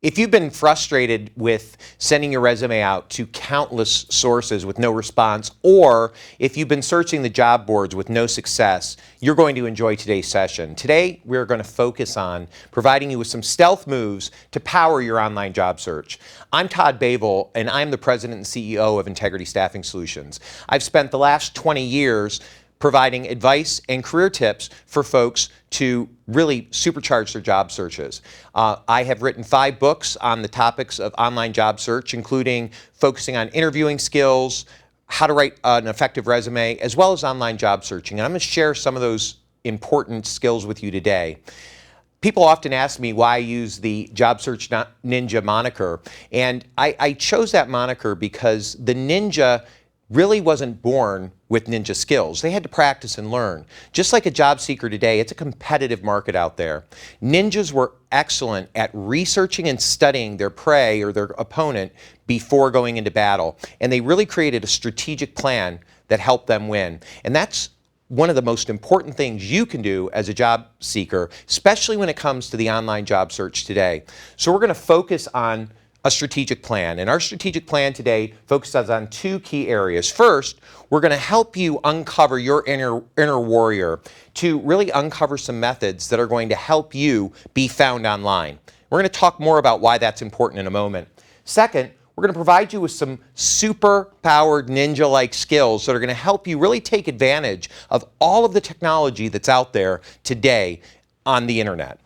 If you've been frustrated with sending your resume out to countless sources with no response, or if you've been searching the job boards with no success, you're going to enjoy today's session. Today, we're going to focus on providing you with some stealth moves to power your online job search. I'm Todd Bavel, and I'm the President and CEO of Integrity Staffing Solutions. I've spent the last 20 years providing advice and career tips for folks to really supercharge their job searches. I have written 5 books on the topics of online job search, including focusing on interviewing skills, how to write an effective resume, as well as online job searching. And I'm going to share some of those important skills with you today. People often ask me why I use the Job Search Ninja moniker, and I chose that moniker because the ninja really wasn't born with ninja skills. They had to practice and learn. Just like a job seeker today, it's a competitive market out there. Ninjas were excellent at researching and studying their prey or their opponent before going into battle, and they really created a strategic plan that helped them win. And that's one of the most important things you can do as a job seeker, especially when it comes to the online job search today. So we're going to focus on a strategic plan. And our strategic plan today focuses on 2 key areas. First, we're going to help you uncover your inner warrior to really uncover some methods that are going to help you be found online. We're going to talk more about why that's important in a moment. Second, we're going to provide you with some super-powered ninja-like skills that are going to help you really take advantage of all of the technology that's out there today on the internet.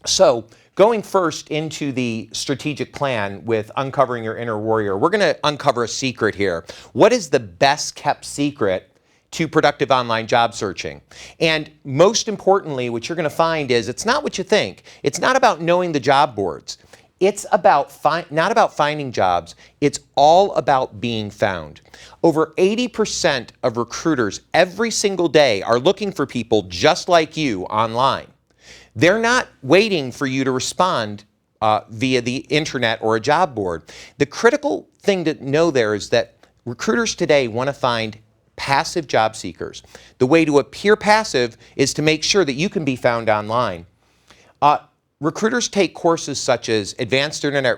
So, going first into the strategic plan with uncovering your inner warrior, we're going to uncover a secret here. What is the best kept secret to productive online job searching? And most importantly, what you're going to find is it's not what you think. It's not about knowing the job boards. It's about not about finding jobs. It's all about being found. Over 80% of recruiters every single day are looking for people just like you online. They're not waiting for you to respond via the internet or a job board. The critical thing to know there is that recruiters today want to find passive job seekers. The way to appear passive is to make sure that you can be found online. Recruiters take courses such as Advanced Internet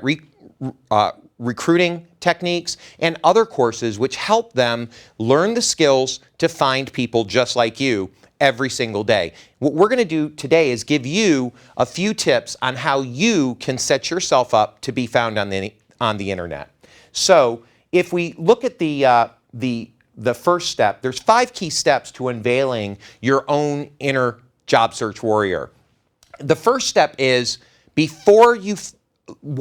Recruiting Techniques and other courses which help them learn the skills to find people just like you every single day. What we're going to do today is give you a few tips on how you can set yourself up to be found on the internet. So if we look at the first step, there's 5 key steps to unveiling your own inner job search warrior. The first step is before you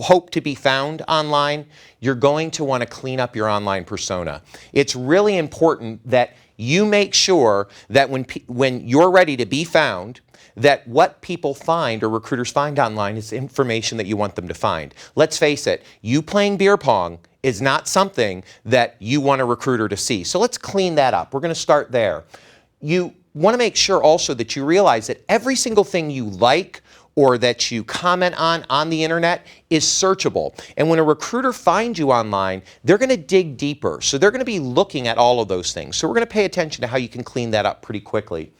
hope to be found online, you're going to want to clean up your online persona. It's really important that you make sure that when you're ready to be found, that what people find or recruiters find online is information that you want them to find. Let's face it, you playing beer pong is not something that you want a recruiter to see. So let's clean that up. We're going to start there. You want to make sure also that you realize that every single thing you like or that you comment on the internet is searchable. And when a recruiter finds you online, they're going to dig deeper. So they're going to be looking at all of those things. So we're going to pay attention to how you can clean that up pretty quickly.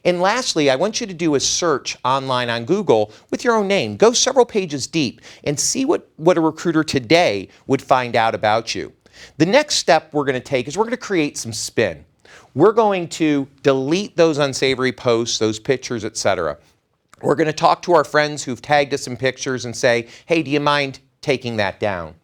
And lastly, I want you to do a search online on Google with your own name. Go several pages deep and see what a recruiter today would find out about you. The next step we're going to take is we're going to create some spin. We're going to delete those unsavory posts, those pictures, etc. We're going to talk to our friends who've tagged us in pictures and say, hey, do you mind taking that down?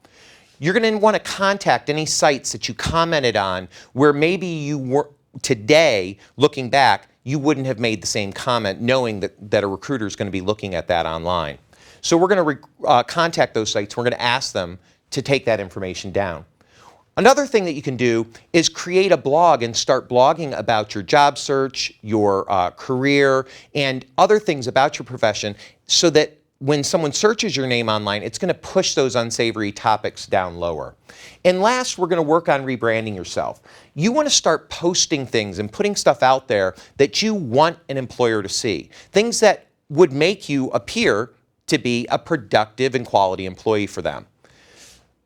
You're going to want to contact any sites that you commented on where maybe you were today, looking back, you wouldn't have made the same comment knowing that a recruiter is going to be looking at that online. So we're going to contact those sites. We're going to ask them to take that information down. Another thing that you can do is create a blog and start blogging about your job search, your career, and other things about your profession so that when someone searches your name online, it's going to push those unsavory topics down lower. And last, we're going to work on rebranding yourself. You want to start posting things and putting stuff out there that you want an employer to see. Things that would make you appear to be a productive and quality employee for them.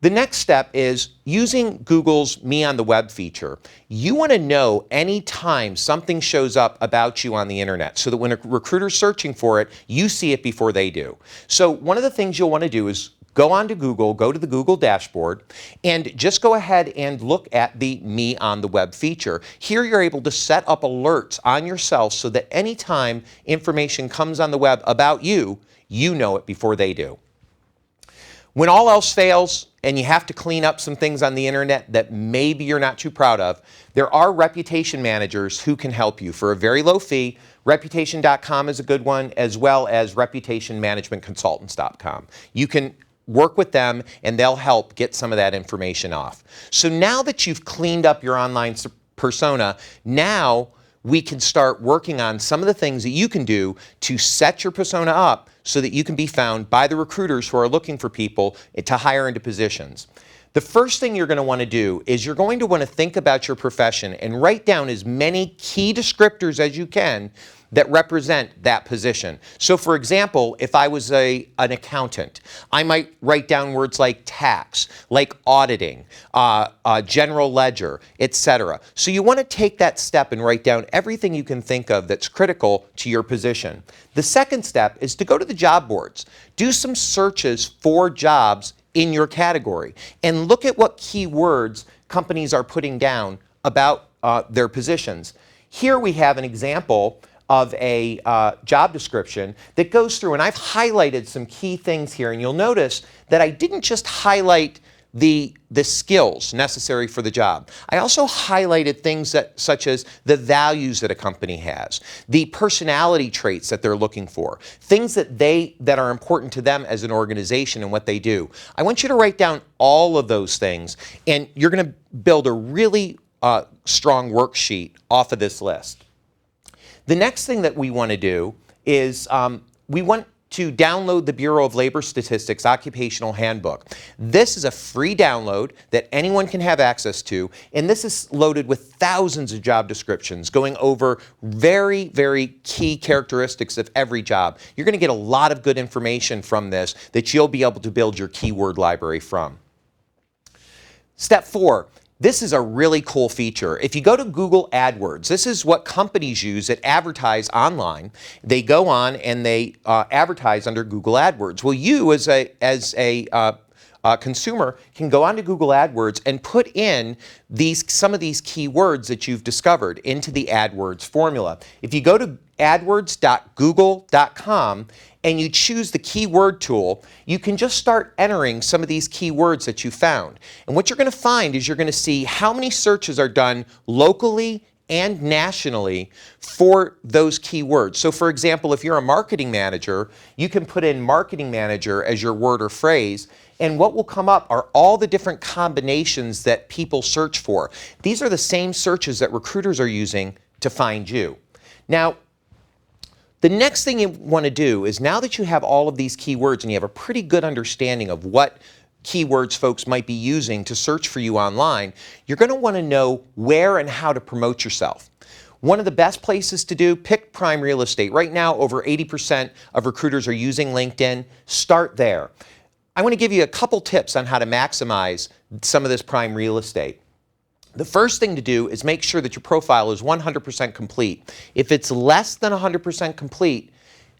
The next step is using Google's Me on the Web feature. You want to know anytime something shows up about you on the internet so that when a recruiter's searching for it, you see it before they do. So one of the things you'll want to do is go on to Google, go to the Google dashboard, and just go ahead and look at the Me on the Web feature. Here you're able to set up alerts on yourself so that anytime information comes on the web about you, you know it before they do. When all else fails and you have to clean up some things on the internet that maybe you're not too proud of, there are reputation managers who can help you for a very low fee. Reputation.com is a good one, as well as reputationmanagementconsultants.com. You can work with them and they'll help get some of that information off. So now that you've cleaned up your online persona, now we can start working on some of the things that you can do to set your persona up so that you can be found by the recruiters who are looking for people to hire into positions. The first thing you're going to want to do is you're going to want to think about your profession and write down as many key descriptors as you can that represent that position. So for example, if I was an accountant, I might write down words like tax, like auditing, general ledger, etc. So you want to take that step and write down everything you can think of that's critical to your position. The second step is to go to the job boards. Do some searches for jobs in your category and look at what keywords companies are putting down about their positions. Here we have an example of a job description that goes through, and I've highlighted some key things here, and you'll notice that I didn't just highlight the skills necessary for the job. I also highlighted things such as the values that a company has, the personality traits that they're looking for, things that are important to them as an organization and what they do. I want you to write down all of those things, and you're going to build a really strong worksheet off of this list. The next thing that we want to do is we want to download the Bureau of Labor Statistics Occupational Handbook. This is a free download that anyone can have access to, and this is loaded with thousands of job descriptions going over very, very key characteristics of every job. You're going to get a lot of good information from this that you'll be able to build your keyword library from. Step 4. This is a really cool feature. If you go to Google AdWords, this is what companies use that advertise online. They go on and they advertise under Google AdWords. Well, you as a consumer can go onto Google AdWords and put in some of these keywords that you've discovered into the AdWords formula. If you go to adwords.google.com and you choose the keyword tool, you can just start entering some of these keywords that you found. And what you're going to find is you're going to see how many searches are done locally and nationally for those keywords. So for example, if you're a marketing manager, you can put in marketing manager as your word or phrase, and what will come up are all the different combinations that people search for. These are the same searches that recruiters are using to find you. Now, the next thing you want to do is, now that you have all of these keywords and you have a pretty good understanding of what keywords folks might be using to search for you online, you're going to want to know where and how to promote yourself. One of the best places to do, pick prime real estate. Right now, over 80% of recruiters are using LinkedIn. Start there. I want to give you a couple tips on how to maximize some of this prime real estate. The first thing to do is make sure that your profile is 100% complete. If it's less than 100% complete,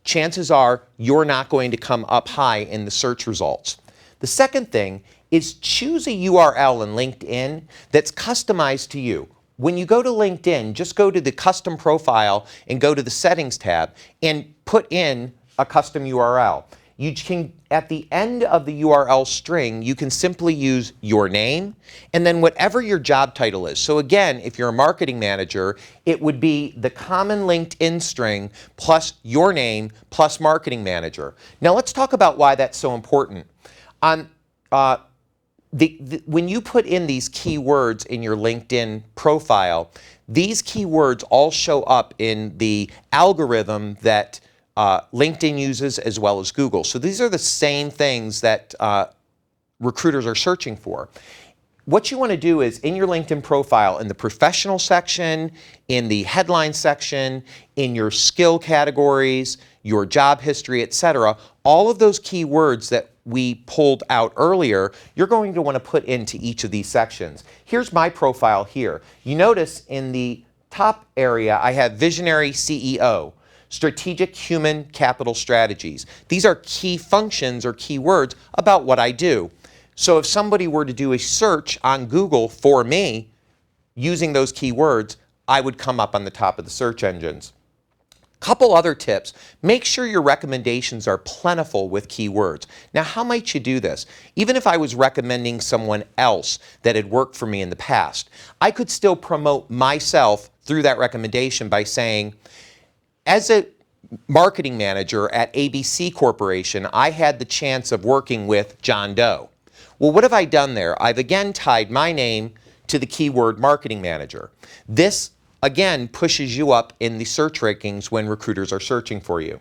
chances are you're not going to come up high in the search results. The second thing is choose a URL in LinkedIn that's customized to you. When you go to LinkedIn, just go to the custom profile and go to the settings tab and put in a custom URL. You can, at the end of the URL string, you can simply use your name and then whatever your job title is. So again, if you're a marketing manager, it would be the common LinkedIn string plus your name plus marketing manager. Now let's talk about why that's so important. When you put in these keywords in your LinkedIn profile, these keywords all show up in the algorithm that LinkedIn uses as well as Google. So these are the same things that recruiters are searching for. What you want to do is, in your LinkedIn profile, in the professional section, in the headline section, in your skill categories, your job history, etc., all of those keywords that we pulled out earlier, you're going to want to put into each of these sections. Here's my profile here. You notice in the top area I have visionary CEO. strategic human capital strategies. These are key functions or key words about what I do. So if somebody were to do a search on Google for me using those keywords, I would come up on the top of the search engines. Couple other tips. Make sure your recommendations are plentiful with keywords. Now, how might you do this? Even if I was recommending someone else that had worked for me in the past, I could still promote myself through that recommendation by saying, as a marketing manager at ABC Corporation, I had the chance of working with John Doe. Well, what have I done there? I've again tied my name to the keyword marketing manager. This again pushes you up in the search rankings when recruiters are searching for you.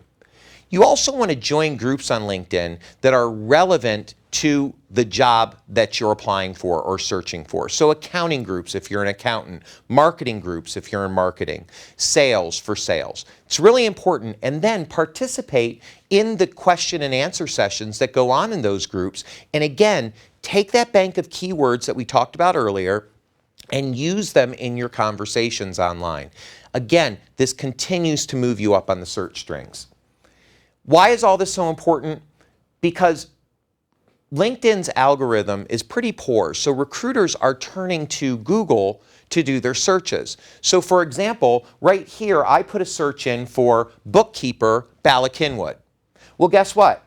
You also want to join groups on LinkedIn that are relevant to the job that you're applying for or searching for. So accounting groups if you're an accountant, marketing groups if you're in marketing, sales for sales. It's really important. And then participate in the question and answer sessions that go on in those groups. And again, take that bank of keywords that we talked about earlier and use them in your conversations online. Again, this continues to move you up on the search strings. Why is all this so important? Because LinkedIn's algorithm is pretty poor, so recruiters are turning to Google to do their searches. So for example, right here, I put a search in for bookkeeper Bala Cynwyd. Well, guess what?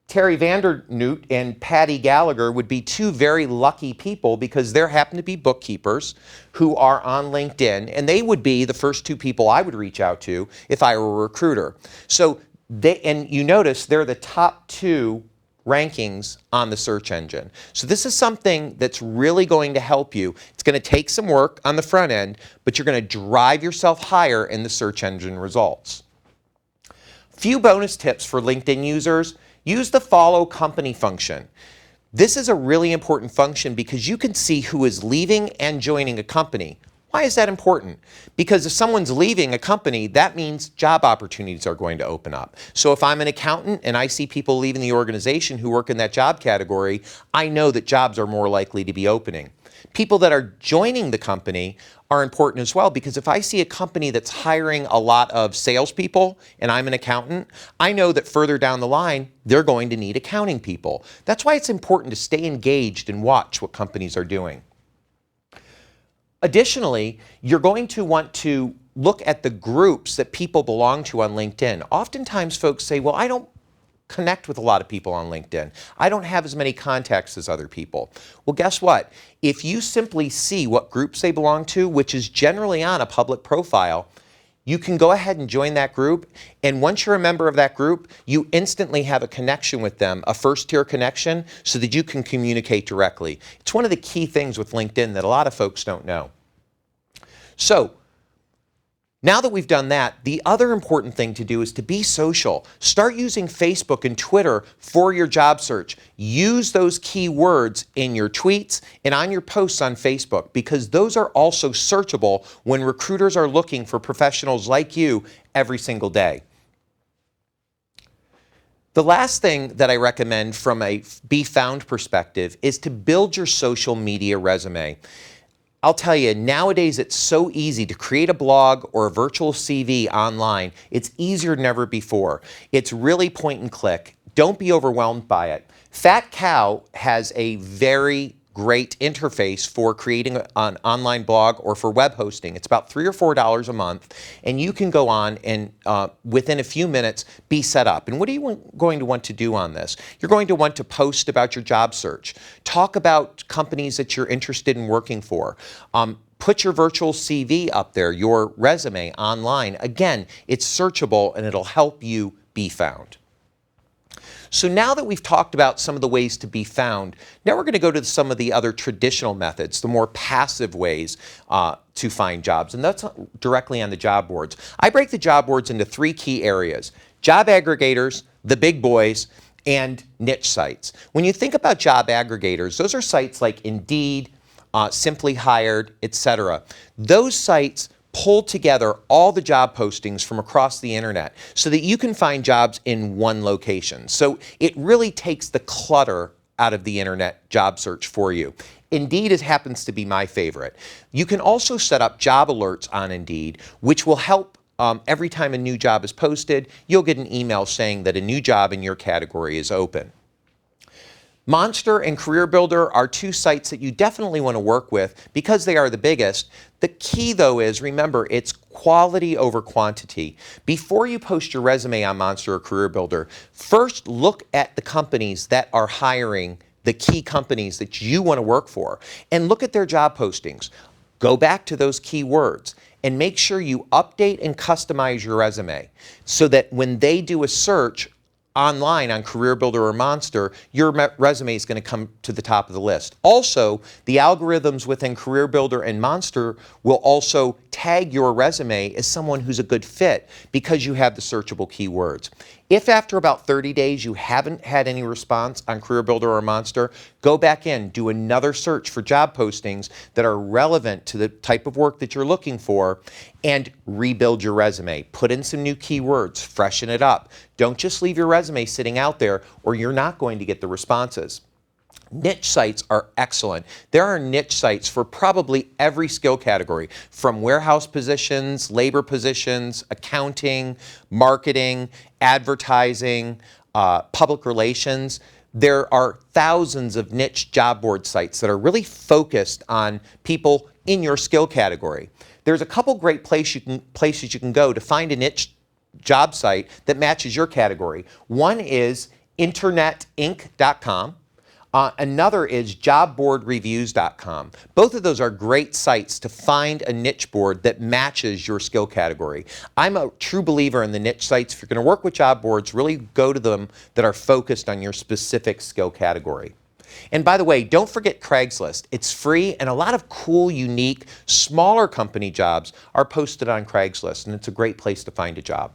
Terry Vandernoot and Patty Gallagher would be two very lucky people because there happen to be bookkeepers who are on LinkedIn, and they would be the first two people I would reach out to if I were a recruiter. So and you notice they're the top two rankings on the search engine. So this is something that's really going to help you. It's going to take some work on the front end, but you're going to drive yourself higher in the search engine results. Few bonus tips for LinkedIn users. Use the follow company function. This is a really important function because you can see who is leaving and joining a company. Why is that important? Because if someone's leaving a company, that means job opportunities are going to open up. So if I'm an accountant and I see people leaving the organization who work in that job category, I know that jobs are more likely to be opening. People that are joining the company are important as well because if I see a company that's hiring a lot of salespeople and I'm an accountant, I know that further down the line, they're going to need accounting people. That's why it's important to stay engaged and watch what companies are doing. Additionally, you're going to want to look at the groups that people belong to on LinkedIn. Oftentimes folks say, well, I don't connect with a lot of people on LinkedIn. I don't have as many contacts as other people. Well, guess what? If you simply see what groups they belong to, which is generally on a public profile, you can go ahead and join that group. And once you're a member of that group, you instantly have a connection with them, a first-tier connection, so that you can communicate directly. It's one of the key things with LinkedIn that a lot of folks don't know. So, now that we've done that, the other important thing to do is to be social. Start using Facebook and Twitter for your job search. Use those keywords in your tweets and on your posts on Facebook because those are also searchable when recruiters are looking for professionals like you every single day. The last thing that I recommend from a Be Found perspective is to build your social media resume. I'll tell you, nowadays it's so easy to create a blog or a virtual CV online. It's easier than ever before. It's really point and click. Don't be overwhelmed by it. Fat Cow has a very great interface for creating an online blog or for web hosting. It's about $3 or $4 a month, and you can go on and within a few minutes be set up. And what are you going to want to do on this? You're going to want to post about your job search, talk about companies that you're interested in working for, put your virtual CV up there, your resume online. Again, it's searchable and it'll help you be found. So now that we've talked about some of the ways to be found, now we're going to go to some of the other traditional methods, the more passive ways to find jobs, and that's directly on the job boards. I break the job boards into three key areas: job aggregators, the big boys, and niche sites. When you think about job aggregators, those are sites like Indeed, Simply Hired, etc. Those sites pull together all the job postings from across the internet so that you can find jobs in one location. So it really takes the clutter out of the internet job search for you. Indeed happens to be my favorite. You can also set up job alerts on Indeed, which will help every time a new job is posted, you'll get an email saying that a new job in your category is open. Monster and CareerBuilder are two sites that you definitely want to work with because they are the biggest. The key, though, is remember, it's quality over quantity. Before you post your resume on Monster or CareerBuilder, first look at the companies that are hiring, the key companies that you want to work for, and look at their job postings. Go back to those keywords and make sure you update and customize your resume so that when they do a search online on CareerBuilder or Monster, your resume is going to come to the top of the list. Also, the algorithms within CareerBuilder and Monster will also tag your resume as someone who's a good fit because you have the searchable keywords. If after about 30 days you haven't had any response on CareerBuilder or Monster, go back in, do another search for job postings that are relevant to the type of work that you're looking for, and rebuild your resume. Put in some new keywords, freshen it up. Don't just leave your resume sitting out there or you're not going to get the responses. Niche sites are excellent. There are niche sites for probably every skill category, from warehouse positions, labor positions, accounting, marketing, advertising, public relations. There are thousands of niche job board sites that are really focused on people in your skill category. There's a couple great places you can go to find a niche job site that matches your category. One is internetinc.com. Another is jobboardreviews.com. Both of those are great sites to find a niche board that matches your skill category. I'm a true believer in the niche sites. If you're going to work with job boards, really go to them that are focused on your specific skill category. And by the way, don't forget Craigslist. It's free, and a lot of cool, unique, smaller company jobs are posted on Craigslist, and it's a great place to find a job.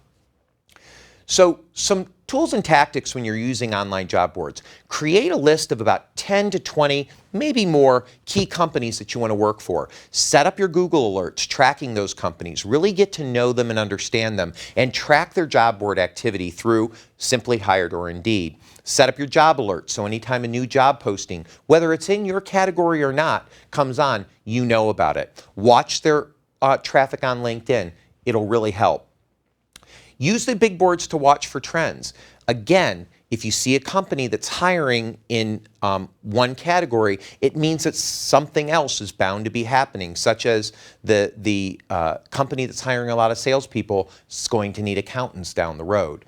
So some tools and tactics when you're using online job boards. Create a list of about 10 to 20, maybe more, key companies that you want to work for. Set up your Google alerts tracking those companies. Really get to know them and understand them, and track their job board activity through Simply Hired or Indeed. Set up your job alerts so anytime a new job posting, whether it's in your category or not, comes on, you know about it. Watch their traffic on LinkedIn. It'll really help. Use the big boards to watch for trends. Again, if you see a company that's hiring in one category, it means that something else is bound to be happening, such as the company that's hiring a lot of salespeople is going to need accountants down the road.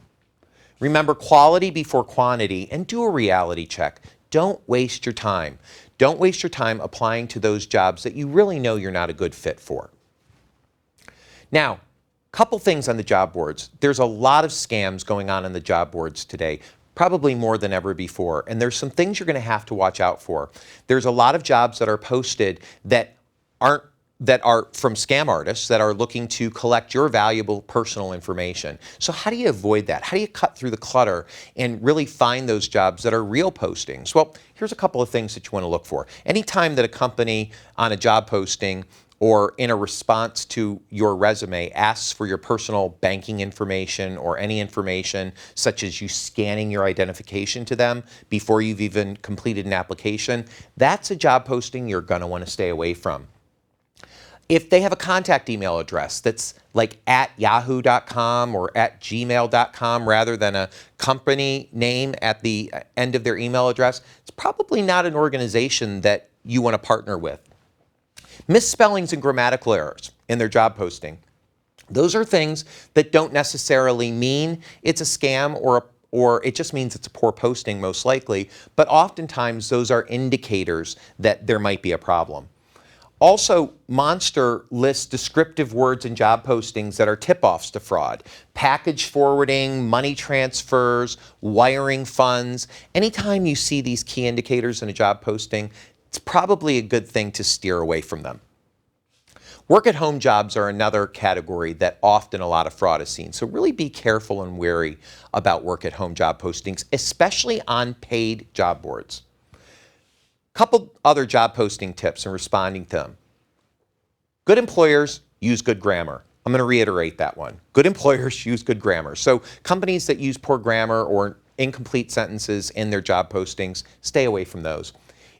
Remember, quality before quantity, and do a reality check. Don't waste your time. Don't waste your time applying to those jobs that you really know you're not a good fit for. Now, couple things on the job boards. There's a lot of scams going on the job boards today, probably more than ever before, and there's some things you're going to have to watch out for. There's a lot of jobs that are posted that are from scam artists that are looking to collect your valuable personal information. So how do you avoid that? How do you cut through the clutter and really find those jobs that are real postings? Well, here's a couple of things that you want to look for. Anytime that a company on a job posting or in a response to your resume asks for your personal banking information or any information such as you scanning your identification to them before you've even completed an application, that's a job posting you're going to want to stay away from. If they have a contact email address that's like at yahoo.com or at gmail.com rather than a company name at the end of their email address, it's probably not an organization that you want to partner with. Misspellings and grammatical errors in their job posting. Those are things that don't necessarily mean it's a scam or it just means it's a poor posting most likely, but oftentimes those are indicators that there might be a problem. Also, Monster lists descriptive words in job postings that are tip-offs to fraud. Package forwarding, money transfers, wiring funds. Anytime you see these key indicators in a job posting, it's probably a good thing to steer away from them. Work-at-home jobs are another category that often a lot of fraud is seen. So really be careful and wary about work-at-home job postings, especially on paid job boards. Couple other job posting tips and responding to them. Good employers use good grammar. I'm going to reiterate that one. Good employers use good grammar. So companies that use poor grammar or incomplete sentences in their job postings, stay away from those.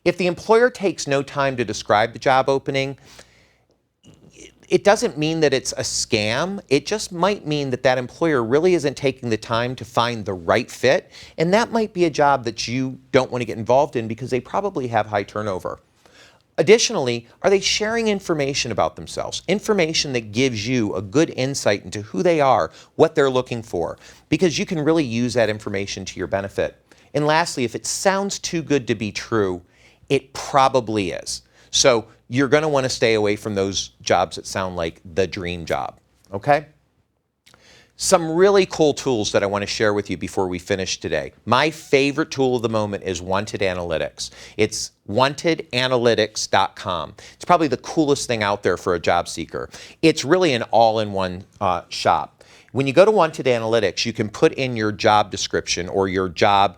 If the employer takes no time to describe the job opening, it doesn't mean that it's a scam. It just might mean that that employer really isn't taking the time to find the right fit, and that might be a job that you don't want to get involved in because they probably have high turnover. Additionally, are they sharing information about themselves? Information that gives you a good insight into who they are, what they're looking for, because you can really use that information to your benefit. And lastly, if it sounds too good to be true, it probably is. So you're going to want to stay away from those jobs that sound like the dream job, okay? Some really cool tools that I want to share with you before we finish today. My favorite tool of the moment is Wanted Analytics. It's wantedanalytics.com. It's probably the coolest thing out there for a job seeker. It's really an all-in-one shop. When you go to Wanted Analytics, you can put in your job description or your job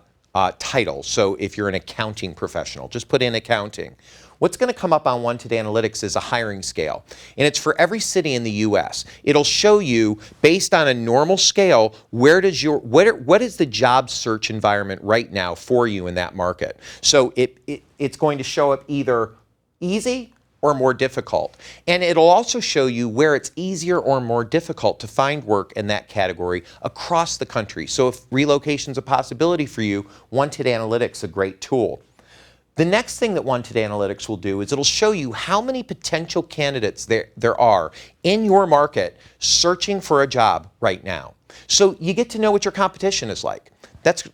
title. So if you're an accounting professional, just put in accounting. What's going to come up on Wanted Analytics is a hiring scale, and it's for every city in the U.S. It'll show you, based on a normal scale, what is the job search environment right now for you in that market. So it's going to show up either easy or more difficult. And it'll also show you where it's easier or more difficult to find work in that category across the country. So if relocation is a possibility for you, Wanted Analytics is a great tool. The next thing that Wanted Analytics will do is it'll show you how many potential candidates there are in your market searching for a job right now. So you get to know what your competition is like. That's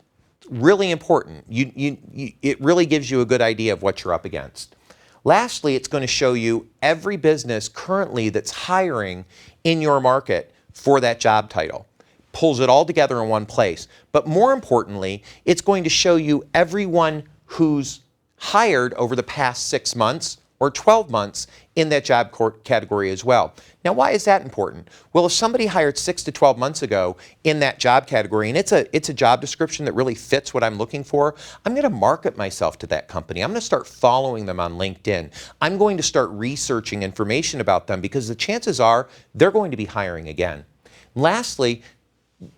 really important. It really gives you a good idea of what you're up against. Lastly, it's going to show you every business currently that's hiring in your market for that job title. Pulls it all together in one place. But more importantly, it's going to show you everyone who's hired over the past 6 months or 12 months in that job category as well. Now, why is that important? Well, if somebody hired 6 to 12 months ago in that job category, and it's a job description that really fits what I'm looking for, I'm going to market myself to that company. I'm going to start following them on LinkedIn. I'm going to start researching information about them because the chances are they're going to be hiring again. Lastly,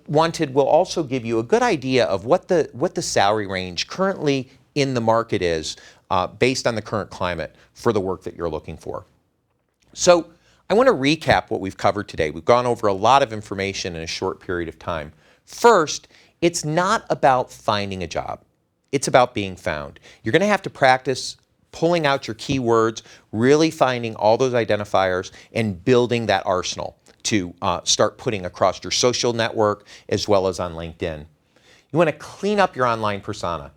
Wanted will also give you a good idea of what the salary range currently in the market is based on the current climate for the work that you're looking for. So I want to recap what we've covered today. We've gone over a lot of information in a short period of time. First, it's not about finding a job. It's about being found. You're going to have to practice pulling out your keywords, really finding all those identifiers, and building that arsenal to start putting across your social network as well as on LinkedIn. You want to clean up your online persona.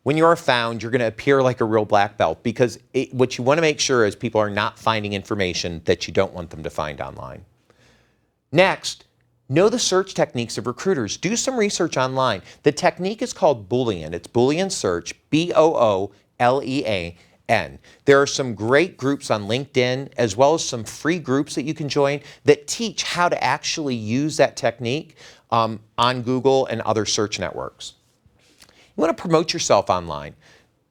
When you are found, you're going to appear like a real black belt because what you want to make sure is people are not finding information that you don't want them to find online. Next, know the search techniques of recruiters. Do some research online. The technique is called Boolean. It's Boolean search, B-O-O-L-E-A-N. There are some great groups on LinkedIn as well as some free groups that you can join that teach how to actually use that technique on Google and other search networks. You want to promote yourself online.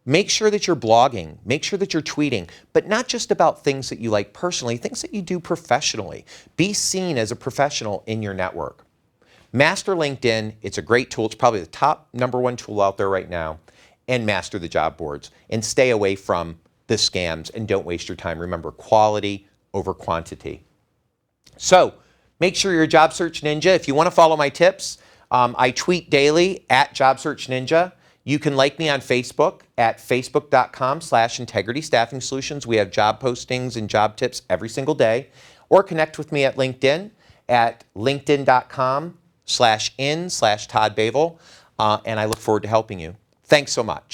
Make sure that you're blogging, make sure that you're tweeting, but not just about things that you like personally, things that you do professionally. Be seen as a professional in your network. Master LinkedIn, it's a great tool. It's probably the top #1 tool out there right now. And master the job boards. And stay away from the scams and don't waste your time. Remember, quality over quantity. So make sure you're a Job Search Ninja. If you want to follow my tips, I tweet daily at Job Search Ninja. You can like me on Facebook at facebook.com/Integrity Staffing Solutions. We have job postings and job tips every single day. Or connect with me at LinkedIn at linkedin.com/in/Todd Bavel. And I look forward to helping you. Thanks so much.